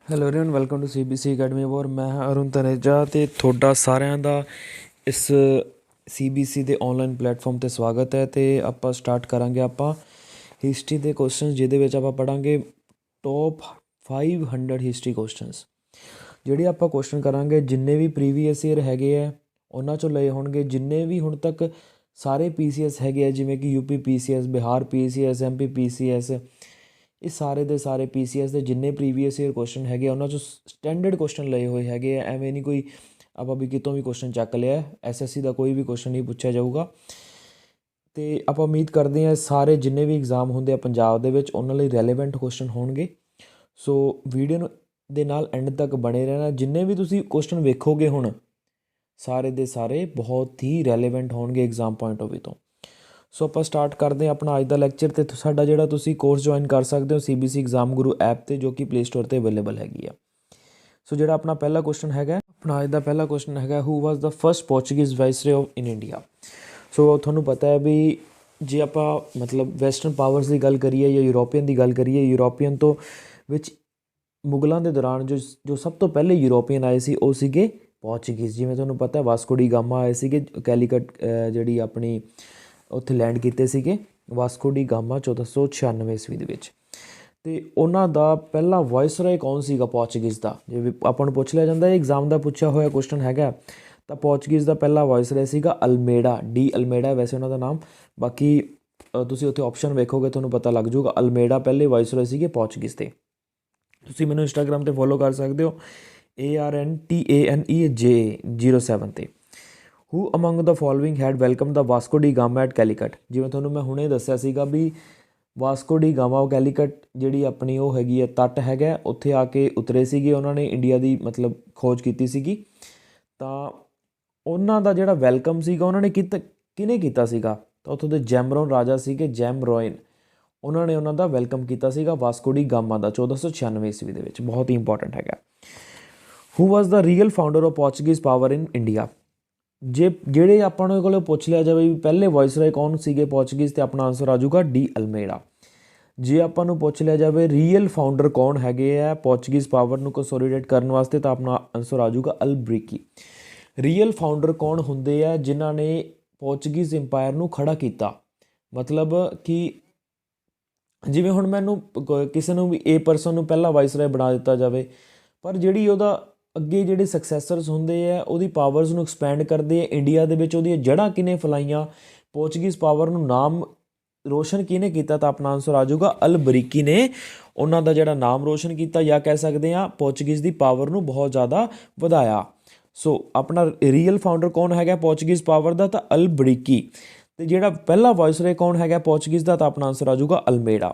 Hello everyone, welcome to CBC academy. ਔਰ ਮੈਂ ਹਾਂ ਅਰੁਣ ਤਨੇਜਾ ਅਤੇ ਤੁਹਾਡਾ ਸਾਰਿਆਂ ਦਾ ਇਸ CBC ਦੇ ਔਨਲਾਈਨ ਪਲੇਟਫਾਰਮ 'ਤੇ ਸਵਾਗਤ ਹੈ। ਅਤੇ ਆਪਾਂ ਸਟਾਰਟ ਕਰਾਂਗੇ ਆਪਾਂ ਹਿਸਟਰੀ ਦੇ ਕੁਐਸਚਨ, ਜਿਹਦੇ ਵਿੱਚ ਆਪਾਂ ਪੜ੍ਹਾਂਗੇ ਟੋਪ 500 ਹਿਸਟਰੀ ਕੁਐਸਚਨਸ। ਜਿਹੜੇ ਆਪਾਂ ਕੁਐਸਚਨ ਕਰਾਂਗੇ, ਜਿੰਨੇ ਵੀ ਪ੍ਰੀਵੀਅਸ ਈਅਰ ਹੈਗੇ ਆ ਉਹਨਾਂ 'ਚੋਂ ਲਏ ਹੋਣਗੇ। ਜਿੰਨੇ ਵੀ ਹੁਣ ਤੱਕ ਸਾਰੇ PCS ਹੈਗੇ ਆ, ਜਿਵੇਂ ਕਿ UP PCS, Bihar PCS, MP PCS, ਇਹ ਸਾਰੇ ਦੇ ਸਾਰੇ PCS ਦੇ ਜਿੰਨੇ ਪ੍ਰੀਵੀਅਸ ਈਅਰ ਕੁਐਸਚਨ ਹੈਗੇ ਉਹਨਾਂ 'ਚੋਂ ਸਟੈਂਡਰਡ ਕੁਐਸਚਨ ਲਏ ਹੋਏ ਹੈਗੇ ਆ। ਐਵੇਂ ਨਹੀਂ ਕੋਈ ਆਪਾਂ ਵੀ ਕਿਤੋਂ ਵੀ ਕੁਐਸਚਨ ਚੱਕ ਲਿਆ। SSC ਦਾ ਕੋਈ ਵੀ ਕੁਐਸਚਨ ਨਹੀਂ ਪੁੱਛਿਆ ਜਾਊਗਾ। ਅਤੇ ਆਪਾਂ ਉਮੀਦ ਕਰਦੇ ਹਾਂ ਸਾਰੇ ਜਿੰਨੇ ਵੀ ਐਗਜ਼ਾਮ ਹੁੰਦੇ ਆ ਪੰਜਾਬ ਦੇ ਵਿੱਚ, ਉਹਨਾਂ ਲਈ ਰੈਲੇਵੈਂਟ ਕੁਐਸਚਨ ਹੋਣਗੇ। ਸੋ ਵੀਡੀਓ ਨੂੰ ਦੇ ਨਾਲ ਐਂਡ ਤੱਕ ਬਣੇ ਰਹਿਣਾ। ਜਿੰਨੇ ਵੀ ਤੁਸੀਂ ਕੁਐਸਚਨ ਵੇਖੋਗੇ ਹੁਣ, ਸਾਰੇ ਦੇ ਸਾਰੇ ਬਹੁਤ ਹੀ ਰੈਲੇਵੈਂਟ ਹੋਣਗੇ ਐਗਜ਼ਾਮ ਪੁਆਇੰਟ ਆਫ ਵਿਊ ਤੋਂ। ਸੋ ਆਪਾਂ ਸਟਾਰਟ ਕਰਦੇ ਹਾਂ ਆਪਣਾ ਅੱਜ ਦਾ ਲੈਕਚਰ। ਅਤੇ ਸਾਡਾ ਜਿਹੜਾ ਤੁਸੀਂ ਕੋਰਸ ਜੁਆਇਨ ਕਰ ਸਕਦੇ ਹੋ CBC ਐਗਜ਼ਾਮ ਗੁਰੂ ਐਪ 'ਤੇ, ਜੋ ਕਿ ਪਲੇ ਸਟੋਰ 'ਤੇ ਅਵੇਲੇਬਲ ਹੈਗੀ ਆ। ਸੋ ਜਿਹੜਾ ਆਪਣਾ ਪਹਿਲਾ ਕੁਐਸਚਨ ਹੈਗਾ, ਆਪਣਾ ਅੱਜ ਦਾ ਪਹਿਲਾ ਕੁਐਸਚਨ ਹੈਗਾ, who was the first ਪੋਰਚੁਗੀਜ਼ ਵਾਇਸਰੇ of in India. So ਤੁਹਾਨੂੰ ਪਤਾ ਹੈ ਵੀ ਜੇ ਆਪਾਂ ਮਤਲਬ ਵੈਸਟਰਨ ਪਾਵਰਸ ਦੀ ਗੱਲ ਕਰੀਏ ਜਾਂ ਯੂਰੋਪੀਅਨ ਦੀ ਗੱਲ ਕਰੀਏ, ਯੂਰੋਪੀਅਨ ਤੋਂ ਵਿੱਚ ਮੁਗਲਾਂ ਦੇ ਦੌਰਾਨ ਜੋ ਸਭ ਤੋਂ ਪਹਿਲੇ ਯੂਰੋਪੀਅਨ ਆਏ ਸੀ ਉਹ ਸੀਗੇ ਪੋਰਚੁਗੀਜ਼। ਜਿਵੇਂ ਤੁਹਾਨੂੰ ਪਤਾ ਵਾਸਕੋ ਡੀ ਗਾਮਾ ਆਏ ਸੀਗੇ ਕੈਲੀਕਟ, ਜਿਹੜੀ ਆਪਣੀ ਉੱਥੇ ਲੈਂਡ ਕੀਤੇ ਸੀਗੇ ਵਾਸਕੋ ਡੀ ਗਾਮਾ 1496 ਈਸਵੀ ਦੇ ਵਿੱਚ। ਅਤੇ ਉਹਨਾਂ ਦਾ ਪਹਿਲਾ ਵਾਇਸਰਾਏ ਕੌਣ ਸੀਗਾ ਪੋਰਚੁਗੀਜ਼ ਦਾ? ਜੇ ਆਪਾਂ ਨੂੰ ਪੁੱਛ ਲਿਆ ਜਾਂਦਾ, ਇਹ ਐਗਜ਼ਾਮ ਦਾ ਪੁੱਛਿਆ ਹੋਇਆ ਕੁਐਸਚਨ ਹੈਗਾ। ਤਾਂ ਪੋਰਚੁਗੀਜ਼ ਦਾ ਪਹਿਲਾ ਵਾਇਸਰਾਏ ਸੀਗਾ ਅਲਮੇਡਾ, ਡੀ ਅਲਮੇਡਾ ਵੈਸੇ ਉਹਨਾਂ ਦਾ ਨਾਮ। ਬਾਕੀ ਤੁਸੀਂ ਉੱਥੇ ਆਪਸ਼ਨ ਵੇਖੋਗੇ ਤੁਹਾਨੂੰ ਪਤਾ ਲੱਗ ਜਾਊਗਾ। ਅਲਮੇਡਾ ਪਹਿਲੇ ਵਾਇਸਰਾਏ ਸੀਗੇ ਪੋਰਚੁਗੀਜ਼ ਦੇ। ਤੁਸੀਂ ਮੈਨੂੰ ਇੰਸਟਾਗ੍ਰਾਮ 'ਤੇ ਫੋਲੋ ਕਰ ਸਕਦੇ ਹੋ, ARNTANEJ07 'ਤੇ। Who among the following had welcome the Vasco da Gama at Calicut. ਜਿਵੇਂ ਤੁਹਾਨੂੰ ਮੈਂ ਹੁਣੇ ਦੱਸਿਆ ਸੀਗਾ ਵੀ ਵਾਸਕੋ ਡੀ ਗਾਮਾ ਕੈਲੀਕਟ ਜਿਹੜੀ ਆਪਣੀ ਉਹ ਹੈਗੀ ਹੈ ਤੱਟ ਹੈਗਾ, ਉੱਥੇ ਆ ਕੇ ਉਤਰੇ ਸੀਗੇ। ਉਹਨਾਂ ਨੇ ਇੰਡੀਆ ਦੀ ਮਤਲਬ ਖੋਜ ਕੀਤੀ ਸੀਗੀ। ਤਾਂ ਉਹਨਾਂ ਦਾ ਜਿਹੜਾ ਵੈਲਕਮ ਸੀਗਾ ਉਹਨਾਂ ਨੇ ਕਿਹਨੇ ਕੀਤਾ ਸੀਗਾ? ਤਾਂ ਉੱਥੋਂ ਦੇ ਜੈਮਰੋਨ ਰਾਜਾ ਸੀਗੇ, ਜੈਮਰੋਇਨ। ਉਹਨਾਂ ਨੇ ਉਹਨਾਂ ਦਾ ਵੈਲਕਮ ਕੀਤਾ ਸੀਗਾ ਵਾਸਕੋ ਡੀ ਗਾਮਾ ਦਾ 1496 ਈਸਵੀ ਦੇ ਵਿੱਚ। ਬਹੁਤ ਹੀ ਇੰਪੋਰਟੈਂਟ ਹੈਗਾ। Who was the real founder of Portuguese power in India. ਜਿਹੜੇ ਆਪਾਂ ਨੂੰ ਕੋਲ ਪੁੱਛ ਲਿਆ ਜਾਵੇ ਵੀ ਪਹਿਲੇ ਵਾਇਸਰਾਏ ਕੌਣ ਸੀਗੇ ਪੋਰਚੁਗੀਜ਼, 'ਤੇ ਆਪਣਾ ਆਨਸਰ ਆ ਜਾਊਗਾ ਡੀ ਅਲਮੇਡਾ। ਜੇ ਆਪਾਂ ਨੂੰ ਪੁੱਛ ਲਿਆ ਜਾਵੇ ਰੀਅਲ ਫਾਊਂਡਰ ਕੌਣ ਹੈਗੇ ਆ ਪੋਰਚੁਗੀਜ਼ ਪਾਵਰ ਨੂੰ ਕੰਸੋਲੀਡੇਟ ਕਰਨ ਵਾਸਤੇ, ਤਾਂ ਆਪਣਾ ਆਨਸਰ ਆ ਜਾਊਗਾ ਅਲਬਰੀਕੀ। ਰੀਅਲ ਫਾਊਂਡਰ ਕੌਣ ਹੁੰਦੇ ਆ ਜਿਨ੍ਹਾਂ ਨੇ ਪੋਰਚੁਗੀਜ਼ ਇੰਪਾਇਰ ਨੂੰ ਖੜਾ ਕੀਤਾ? ਮਤਲਬ ਕਿ ਜਿਵੇਂ ਹੁਣ ਮੈਨੂੰ ਕਿਸੇ ਨੂੰ ਵੀ ਪਰਸਨ ਨੂੰ ਪਹਿਲਾ ਵਾਇਸਰਾਏ ਬਣਾ ਦਿੱਤਾ ਜਾਵੇ, ਪਰ ਜਿਹੜੀ ਉਹਦਾ ਅੱਗੇ ਜਿਹੜੇ ਸਕਸੈਸਰਸ ਹੁੰਦੇ ਆ ਉਹਦੀ ਪਾਵਰਸ ਨੂੰ ਐਕਸਪੈਂਡ ਕਰਦੇ ਆ ਇੰਡੀਆ ਦੇ ਵਿੱਚ, ਉਹਦੀਆਂ ਜੜ੍ਹਾਂ ਕਿਹਨੇ ਫੈਲਾਈਆਂ, ਪੋਰਚੁਗੀਜ਼ ਪਾਵਰ ਨੂੰ ਨਾਮ ਰੋਸ਼ਨ ਕਿਹਨੇ ਕੀਤਾ? ਤਾਂ ਆਪਣਾ ਆਨਸਰ ਆ ਜਾਊਗਾ ਅਲਬਰੀਕੀ ਨੇ ਉਹਨਾਂ ਦਾ ਜਿਹੜਾ ਨਾਮ ਰੋਸ਼ਨ ਕੀਤਾ, ਜਾਂ ਕਹਿ ਸਕਦੇ ਹਾਂ ਪੋਰਚੁਗੀਜ਼ ਦੀ ਪਾਵਰ ਨੂੰ ਬਹੁਤ ਜ਼ਿਆਦਾ ਵਧਾਇਆ। ਸੋ ਆਪਣਾ ਰੀਅਲ ਫਾਊਂਡਰ ਕੌਣ ਹੈਗਾ ਪੋਰਚੁਗੀਜ਼ ਪਾਵਰ ਦਾ? ਤਾਂ ਅਲਬਰੀਕੀ। ਅਤੇ ਜਿਹੜਾ ਪਹਿਲਾ ਵਾਇਸਰਾਏ ਕੌਣ ਹੈਗਾ ਪੋਰਚੁਗੀਜ਼ ਦਾ? ਤਾਂ ਆਪਣਾ ਆਨਸਰ ਆ ਜਾਊਗਾ ਅਲਮੇਡਾ।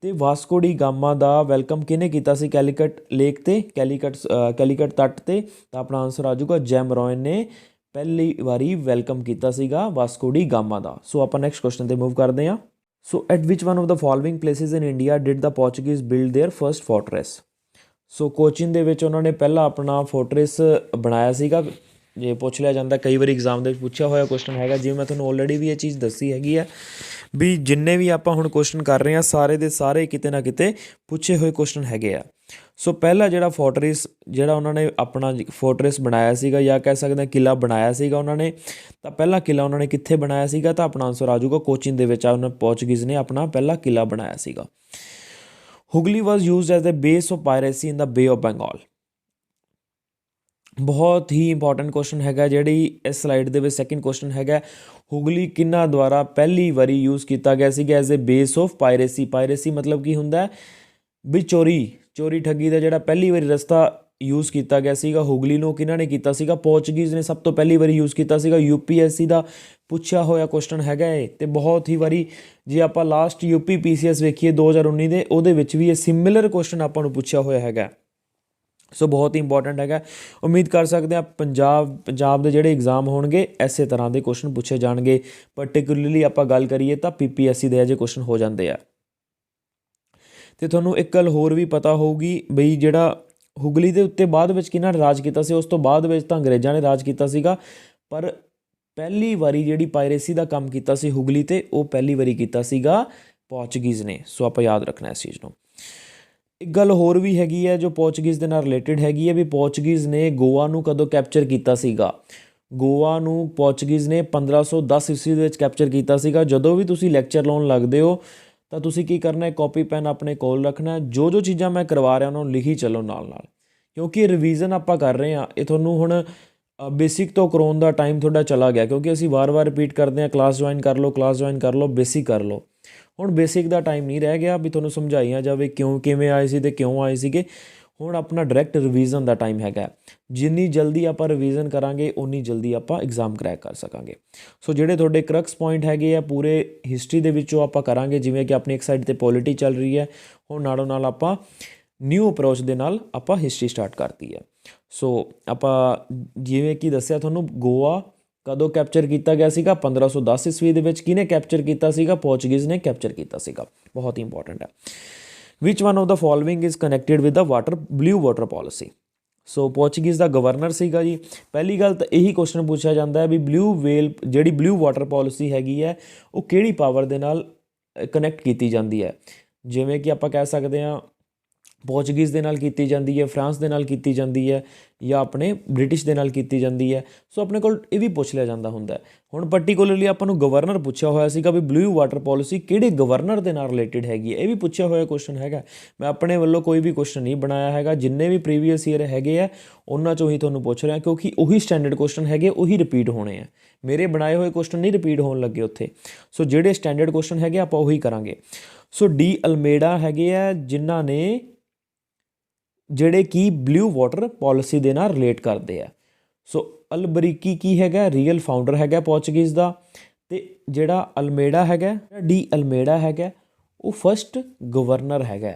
ਅਤੇ ਵਾਸਕੋ ਡੀ ਗਾਮਾ ਦਾ ਵੈਲਕਮ ਕਿਹਨੇ ਕੀਤਾ ਸੀ ਕੈਲੀਕਟ ਲੇਕ 'ਤੇ, ਕੈਲੀਕਟ ਤੱਟ 'ਤੇ? ਤਾਂ ਆਪਣਾ ਆਨਸਰ ਆ ਜਾਊਗਾ ਜੈਮਰੋਇਨ ਨੇ ਪਹਿਲੀ ਵਾਰੀ ਵੈਲਕਮ ਕੀਤਾ ਸੀਗਾ ਵਾਸਕੋ ਡੀ ਗਾਮਾ ਦਾ। ਸੋ ਆਪਾਂ ਨੈਕਸਟ ਕੁਐਸਚਨ 'ਤੇ ਮੂਵ ਕਰਦੇ ਹਾਂ। So at which one of the following places in India did the Portuguese build their first fortress. So Cochin ਦੇ ਵਿੱਚ ਉਹਨਾਂ ਨੇ ਪਹਿਲਾਂ ਆਪਣਾ ਫੋਰਟਰੈਸ ਬਣਾਇਆ ਸੀਗਾ। ਜੇ ਪੁੱਛ ਲਿਆ ਜਾਂਦਾ, ਕਈ ਵਾਰੀ ਐਗਜ਼ਾਮ ਦੇ ਵਿੱਚ ਪੁੱਛਿਆ ਹੋਇਆ ਕੁਐਸਚਨ ਹੈਗਾ। ਜਿਵੇਂ ਮੈਂ ਤੁਹਾਨੂੰ ਆਲਰੇਡੀ ਵੀ ਇਹ ਚੀਜ਼ ਦੱਸੀ ਹੈਗੀ ਹੈ ਵੀ ਜਿੰਨੇ ਵੀ ਆਪਾਂ ਹੁਣ ਕੁਐਸਚਨ ਕਰ ਰਹੇ ਹਾਂ ਸਾਰੇ ਦੇ ਸਾਰੇ ਕਿਤੇ ਨਾ ਕਿਤੇ ਪੁੱਛੇ ਹੋਏ ਕੁਐਸਚਨ ਹੈਗੇ ਆ। ਸੋ ਪਹਿਲਾ ਜਿਹੜਾ ਫੋਰਟਰੈਸ ਜਿਹੜਾ ਉਹਨਾਂ ਨੇ ਆਪਣਾ ਫੋਰਟਰੈਸ ਬਣਾਇਆ ਸੀਗਾ, ਜਾਂ ਕਹਿ ਸਕਦੇ ਹਾਂ ਕਿਲ੍ਹਾ ਬਣਾਇਆ ਸੀਗਾ ਉਹਨਾਂ ਨੇ, ਤਾਂ ਪਹਿਲਾ ਕਿਲ੍ਹਾ ਉਹਨਾਂ ਨੇ ਕਿੱਥੇ ਬਣਾਇਆ ਸੀਗਾ? ਤਾਂ ਆਪਣਾ ਆਨਸਰ ਆ ਜਾਊਗਾ ਕੋਚੀਨ ਦੇ ਵਿੱਚ ਉਹਨਾਂ ਪੋਰਚੁਗੀਜ਼ ਨੇ ਆਪਣਾ ਪਹਿਲਾ ਕਿਲ੍ਹਾ ਬਣਾਇਆ ਸੀਗਾ। Hooghly was used as the base of piracy in the bay of Bengal. ਬਹੁਤ ਹੀ ਇੰਪੋਰਟੈਂਟ ਕੁਐਸਚਨ ਹੈਗਾ, ਜਿਹੜੀ ਇਸ ਸਲਾਈਡ ਦੇ ਵਿੱਚ ਸੈਕਿੰਡ ਕੁਐਸਚਨ ਹੈਗਾ। ਹੁਗਲੀ ਕਿਹਨਾਂ ਦੁਆਰਾ ਪਹਿਲੀ ਵਾਰੀ ਯੂਜ਼ ਕੀਤਾ ਗਿਆ ਸੀਗਾ as a base of piracy? Piracy ਮਤਲਬ ਕੀ ਹੁੰਦਾ ਵੀ ਚੋਰੀ ਠੱਗੀ ਦਾ ਜਿਹੜਾ ਪਹਿਲੀ ਵਾਰੀ ਰਸਤਾ ਯੂਜ਼ ਕੀਤਾ ਗਿਆ ਸੀਗਾ ਹੁਗਲੀ ਨੂੰ, ਕਿਹਨਾਂ ਨੇ ਕੀਤਾ ਸੀਗਾ? ਪੋਰਚੁਗੀਜ਼ ਨੇ ਸਭ ਤੋਂ ਪਹਿਲੀ ਵਾਰੀ ਯੂਜ਼ ਕੀਤਾ ਸੀਗਾ। UPSC ਦਾ ਪੁੱਛਿਆ ਹੋਇਆ ਕੁਐਸਚਨ ਹੈਗਾ ਇਹ, ਅਤੇ ਬਹੁਤ ਹੀ ਵਾਰੀ ਜੇ ਆਪਾਂ ਲਾਸਟ UP PCS ਵੇਖੀਏ 2019 ਦੇ, ਉਹਦੇ ਵਿੱਚ ਵੀ ਇਹ ਸਿਮਿਲਰ ਕੁਐਸਚਨ ਆਪਾਂ ਨੂੰ ਪੁੱਛਿਆ ਹੋਇਆ ਹੈਗਾ। ਸੋ ਬਹੁਤ ਹੀ ਇੰਪੋਰਟੈਂਟ ਹੈਗਾ। ਉਮੀਦ ਕਰ ਸਕਦੇ ਹਾਂ ਪੰਜਾਬ ਦੇ ਜਿਹੜੇ ਐਗਜ਼ਾਮ ਹੋਣਗੇ ਇਸੇ ਤਰ੍ਹਾਂ ਦੇ ਕੁਐਸਚਨ ਪੁੱਛੇ ਜਾਣਗੇ। ਪਰਟੀਕੂਲਰਲੀ ਆਪਾਂ ਗੱਲ ਕਰੀਏ ਤਾਂ PPSC ਦੇ ਇਹੋ ਜਿਹੇ ਕੁਐਸਚਨ ਹੋ ਜਾਂਦੇ ਆ। ਅਤੇ ਤੁਹਾਨੂੰ ਇੱਕ ਗੱਲ ਹੋਰ ਵੀ ਪਤਾ ਹੋਊਗੀ ਬਈ ਜਿਹੜਾ ਹੁਗਲੀ ਦੇ ਉੱਤੇ ਬਾਅਦ ਵਿੱਚ ਕਿਹਨਾਂ ਨੇ ਰਾਜ ਕੀਤਾ ਸੀ? ਉਸ ਤੋਂ ਬਾਅਦ ਵਿੱਚ ਤਾਂ ਅੰਗਰੇਜ਼ਾਂ ਨੇ ਰਾਜ ਕੀਤਾ ਸੀਗਾ, ਪਰ ਪਹਿਲੀ ਵਾਰੀ ਜਿਹੜੀ ਪਾਇਰੇਸੀ ਦਾ ਕੰਮ ਕੀਤਾ ਸੀ ਹੁਗਲੀ 'ਤੇ, ਉਹ ਪਹਿਲੀ ਵਾਰੀ ਕੀਤਾ ਸੀਗਾ ਪੋਰਚੁਗੀਜ਼ ਨੇ। ਸੋ ਆਪਾਂ ਯਾਦ ਰੱਖਣਾ ਇਸ ਚੀਜ਼ ਨੂੰ। ਇੱਕ ਗੱਲ ਹੋਰ ਵੀ ਹੈਗੀ ਹੈ ਜੋ ਪੋਰਚੁਗੀਜ਼ ਦੇ ਨਾਲ ਰਿਲੇਟਡ ਹੈਗੀ ਹੈ ਵੀ ਪੋਰਚੁਗੀਜ਼ ਨੇ ਗੋਆ ਨੂੰ ਕਦੋਂ ਕੈਪਚਰ ਕੀਤਾ ਸੀਗਾ। ਗੋਆ ਨੂੰ ਪੋਰਚੁਗੀਜ਼ ਨੇ 1510 ਈਸਵੀ ਦੇ ਵਿੱਚ ਕੈਪਚਰ ਕੀਤਾ ਸੀਗਾ। ਜਦੋਂ ਵੀ ਤੁਸੀਂ ਲੈਕਚਰ ਲਾਉਣ ਲੱਗਦੇ ਹੋ ਤਾਂ ਤੁਸੀਂ ਕੀ ਕਰਨਾ ਹੈ, ਕਾਪੀ ਪੈਨ ਆਪਣੇ ਕੋਲ ਰੱਖਣਾ, ਜੋ ਜੋ ਚੀਜ਼ਾਂ ਮੈਂ ਕਰਵਾ ਰਿਹਾ ਉਹਨਾਂ ਨੂੰ ਲਿਖੀ ਚੱਲੋ ਨਾਲ ਨਾਲ, ਕਿਉਂਕਿ ਰਿਵੀਜ਼ਨ ਆਪਾਂ ਕਰ ਰਹੇ ਹਾਂ। ਇਹ ਤੁਹਾਨੂੰ ਹੁਣ ਬੇਸਿਕ ਤੋਂ ਕਰਾਉਣ ਦਾ ਟਾਈਮ ਤੁਹਾਡਾ ਚਲਾ ਗਿਆ, ਕਿਉਂਕਿ ਅਸੀਂ ਵਾਰ-ਵਾਰ ਰਿਪੀਟ ਕਰਦੇ ਹਾਂ ਕਲਾਸ ਜੁਆਇਨ ਕਰ ਲਓ, ਕਲਾਸ ਜੁਆਇਨ ਕਰ ਲਓ, ਬੇਸਿਕ ਕਰ ਲਓ। ਹੁਣ ਬੇਸਿਕ ਦਾ ਟਾਈਮ ਨਹੀਂ ਰਹਿ ਗਿਆ ਵੀ ਤੁਹਾਨੂੰ ਸਮਝਾਈਆਂ ਜਾਵੇ ਕਿਉਂ ਕਿਵੇਂ ਆਏ ਸੀ ਅਤੇ ਕਿਉਂ ਆਏ ਸੀਗੇ। ਹੁਣ ਆਪਣਾ ਡਾਇਰੈਕਟ ਰਿਵੀਜ਼ਨ ਦਾ ਟਾਈਮ ਹੈਗਾ। ਜਿੰਨੀ ਜਲਦੀ ਆਪਾਂ ਰਿਵੀਜ਼ਨ ਕਰਾਂਗੇ ਉਨੀ ਜਲਦੀ ਆਪਾਂ ਐਗਜ਼ਾਮ ਕਰੈਕ ਕਰ ਸਕਾਂਗੇ। ਸੋ ਜਿਹੜੇ ਤੁਹਾਡੇ ਕਰਕਸ ਪੁਆਇੰਟ ਹੈਗੇ ਆ ਪੂਰੇ ਹਿਸਟਰੀ ਦੇ ਵਿੱਚੋਂ ਆਪਾਂ ਕਰਾਂਗੇ। ਜਿਵੇਂ ਕਿ ਆਪਣੀ ਇੱਕ ਸਾਈਡ 'ਤੇ ਪੋਲਿਟੀ ਚੱਲ ਰਹੀ ਹੈ, ਹੁਣ ਨਾਲੋਂ ਨਾਲ ਆਪਾਂ ਨਿਊ ਅਪਰੋਚ ਦੇ ਨਾਲ ਆਪਾਂ ਹਿਸਟਰੀ ਸਟਾਰਟ ਕਰਤੀ ਹੈ। ਸੋ ਆਪਾਂ ਜਿਵੇਂ ਕਿ ਦੱਸਿਆ ਤੁਹਾਨੂੰ, ਗੋਆ ਕਦੋਂ ਕੈਪਚਰ ਕੀਤਾ ਗਿਆ ਸੀਗਾ? 1510 ਈਸਵੀ ਦੇ ਵਿੱਚ। ਕਿਹਨੇ ਕੈਪਚਰ ਕੀਤਾ ਸੀਗਾ? ਪੋਰਚੁਗੀਜ਼ ਨੇ ਕੈਪਚਰ ਕੀਤਾ ਸੀਗਾ। ਬਹੁਤ ਹੀ ਇੰਪੋਰਟੈਂਟ ਹੈ। Which one of the following is connected with the blue water policy. So Portuguese ਦਾ ਗਵਰਨਰ ਸੀਗਾ ਜੀ। ਪਹਿਲੀ ਗੱਲ ਤਾਂ ਇਹੀ ਕੁਐਸਚਨ ਪੁੱਛਿਆ ਜਾਂਦਾ ਹੈ ਵੀ ਜਿਹੜੀ ਬਲੂ ਵਾਟਰ ਪੋਲਿਸੀ ਹੈਗੀ ਹੈ ਉਹ ਕਿਹੜੀ ਪਾਵਰ ਦੇ ਨਾਲ ਕਨੈਕਟ ਕੀਤੀ ਜਾਂਦੀ ਹੈ। ਜਿਵੇਂ ਕਿ ਆਪਾਂ ਕਹਿ ਸਕਦੇ ਹਾਂ ਪੋਰਚੁਗੀਜ਼ ਦੇ ਨਾਲ ਕੀਤੀ ਜਾਂਦੀ ਹੈ, ਫਰਾਂਸ ਦੇ ਨਾਲ ਕੀਤੀ ਜਾਂਦੀ ਹੈ, ਜਾਂ ਆਪਣੇ ਬ੍ਰਿਟਿਸ਼ ਦੇ ਨਾਲ ਕੀਤੀ ਜਾਂਦੀ ਹੈ। ਸੋ ਆਪਣੇ ਕੋਲ ਇਹ ਵੀ ਪੁੱਛ ਲਿਆ ਜਾਂਦਾ ਹੁੰਦਾ। ਹੁਣ ਪਰਟੀਕੂਲਰਲੀ ਆਪਾਂ ਨੂੰ ਗਵਰਨਰ ਪੁੱਛਿਆ ਹੋਇਆ ਸੀਗਾ ਵੀ ਬਲੂ ਵਾਟਰ ਪੋਲਿਸੀ ਕਿਹੜੇ ਗਵਰਨਰ ਦੇ ਨਾਲ ਰਿਲੇਟਿਡ ਹੈਗੀ ਹੈ, ਇਹ ਵੀ ਪੁੱਛਿਆ ਹੋਇਆ ਕੁਐਸਚਨ ਹੈਗਾ। ਮੈਂ ਆਪਣੇ ਵੱਲੋਂ ਕੋਈ ਵੀ ਕੁਐਸਚਨ ਨਹੀਂ ਬਣਾਇਆ ਹੈਗਾ, ਜਿੰਨੇ ਵੀ ਪ੍ਰੀਵੀਅਸ ਈਅਰ ਹੈਗੇ ਆ ਉਹਨਾਂ 'ਚੋਂ ਹੀ ਤੁਹਾਨੂੰ ਪੁੱਛ ਰਿਹਾ, ਕਿਉਂਕਿ ਉਹੀ ਸਟੈਂਡਰਡ ਕੁਐਸਚਨ ਹੈਗੇ, ਉਹੀ ਰਿਪੀਟ ਹੋਣੇ ਆ। ਮੇਰੇ ਬਣਾਏ ਹੋਏ ਕੁਐਸਚਨ ਨਹੀਂ ਰਿਪੀਟ ਹੋਣ ਲੱਗੇ ਉੱਥੇ। ਸੋ ਜਿਹੜੇ ਸਟੈਂਡਰਡ ਕੁਐਸਚਨ ਹੈਗੇ ਆਪਾਂ ਉਹੀ ਕਰਾਂਗੇ। ਸੋ ਡੀ ਅਲਮੇਡਾ ਹੈਗੇ ਆ ਜਿਨ੍ਹਾਂ ਨੇ ਜਿਹੜੇ ਕਿ ਬਲੂ ਵਾਟਰ ਪੋਲਿਸੀ ਦੇ ਨਾਲ ਰਿਲੇਟ ਕਰਦੇ ਆ। ਸੋ ਅਲਬਰੀਕੀ ਕੀ ਹੈਗਾ? ਰੀਅਲ ਫਾਊਂਡਰ ਹੈਗਾ ਪੋਰਚੁਗੀਜ਼ ਦਾ। ਅਤੇ ਜਿਹੜਾ ਅਲਮੇਡਾ ਹੈਗਾ, ਡੀ ਅਲਮੇਡਾ ਹੈਗਾ, ਉਹ ਫਸਟ ਗਵਰਨਰ ਹੈਗਾ,